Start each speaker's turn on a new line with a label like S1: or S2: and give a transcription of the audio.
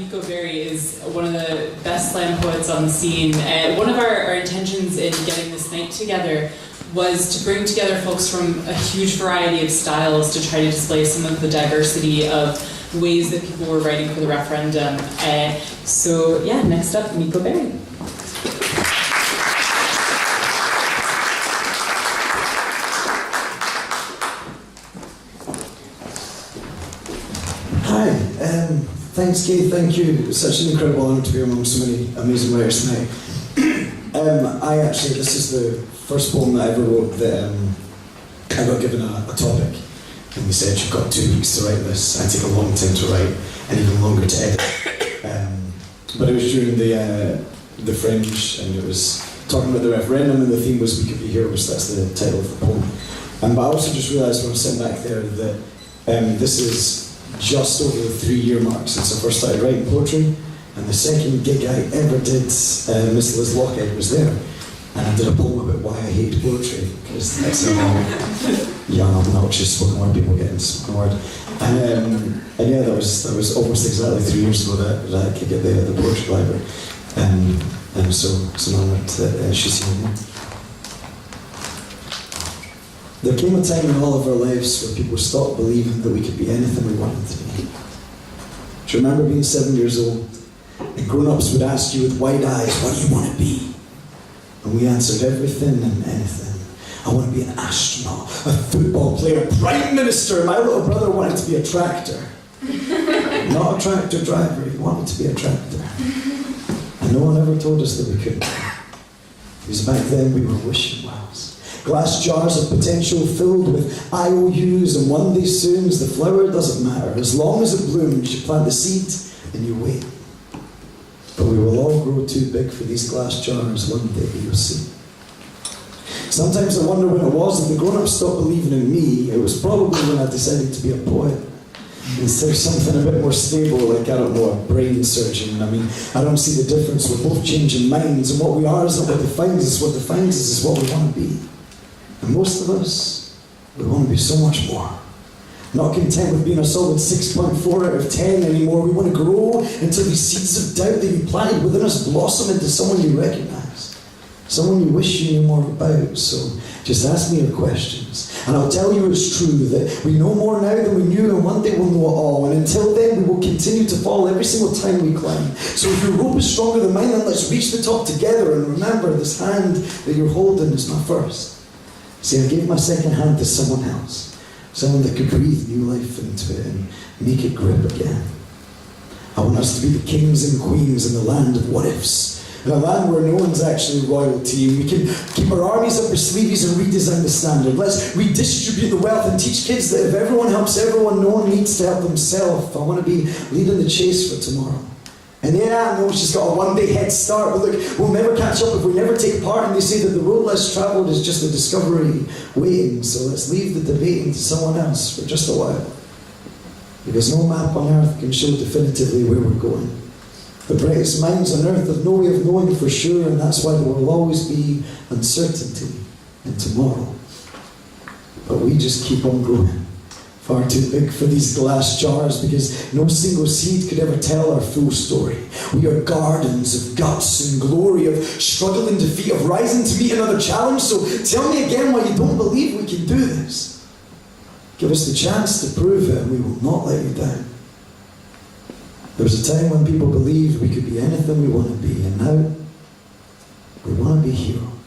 S1: MiKo Berry is one of the best slam poets on the scene. One of our intentions in getting this night together was to bring together folks from a huge variety of styles to try to display some of the diversity of ways that people were writing for the referendum. So yeah, next up, MiKo Berry.
S2: Hi, thanks Kate, thank you. It was such an incredible honour to be among so many amazing writers tonight. This is the first poem that I ever wrote that I got given a topic, and they said, you've got 2 weeks to write this. I take a long time to write, and even longer to edit. But it was during the Fringe, and it was talking about the referendum, and the theme was We Could Be Heroes. That's the title of the poem. But I also just realised when I was sitting back there that this is just over the 3-year mark since I first started writing poetry, and the second gig I ever did, Miss Liz Lockhead was there, and I did a poem about why I hate poetry, because that's how young, obnoxious spoken word people get into spoken word. And yeah, that was almost exactly 3 years ago that I gig at the Poetry Library, and so it's an honour that she's here. There came a time in all of our lives where people stopped believing that we could be anything we wanted to be. Do you remember being 7 years old, and grown-ups would ask you with wide eyes, what do you want to be? And we answered everything and anything. I want to be an astronaut, a football player, prime minister. My little brother wanted to be a tractor. Not a tractor driver, he wanted to be a tractor. And no one ever told us that we couldn't. Because back then we were wishing wells. Glass jars of potential filled with IOUs, and one day soon, as the flower doesn't matter. As long as it blooms, you plant the seed and you wait. But we will all grow too big for these glass jars one day, you'll see. Sometimes I wonder when it was that the grown-ups stopped believing in me. It was probably when I decided to be a poet. Instead of something a bit more stable, like, I don't know, a brain surgeon. I mean, I don't see the difference. We're both changing minds, and what we are is not what defines us. What defines us is what we want to be. And most of us, we want to be so much more. Not content with being a solid 6.4 out of 10 anymore. We want to grow until these seeds of doubt that you planted within us blossom into someone you recognize. Someone you wish you knew more about. So just ask me your questions, and I'll tell you it's true that we know more now than we knew, and one day we'll know it all. And until then, we will continue to fall every single time we climb. So if your rope is stronger than mine, then let's reach the top together. And remember, this hand that you're holding is my first. See, I gave my second hand to someone else, someone that could breathe new life into it and make it grip again. I want us to be the kings and queens in the land of what-ifs, in a land where no one's actually royalty. We can keep our armies up our sleeves and redesign the standard. Let's redistribute the wealth and teach kids that if everyone helps everyone, no one needs to help themselves. I want to be leading the chase for tomorrow. And yeah, I know she's got a one-day head start, but look, we'll never catch up if we never take part, and they say that the road less travelled is just a discovery waiting, so let's leave the debating to someone else for just a while. Because no map on earth can show definitively where we're going. The brightest minds on earth have no way of knowing for sure, and that's why there will always be uncertainty in tomorrow. But we just keep on growing. Far too big for these glass jars, because no single seed could ever tell our full story. We are gardens of guts and glory, of struggle and defeat, of rising to meet another challenge. So tell me again why you don't believe we can do this. Give us the chance to prove it, and we will not let you down. There was a time when people believed we could be anything we want to be, and now we want to be heroes.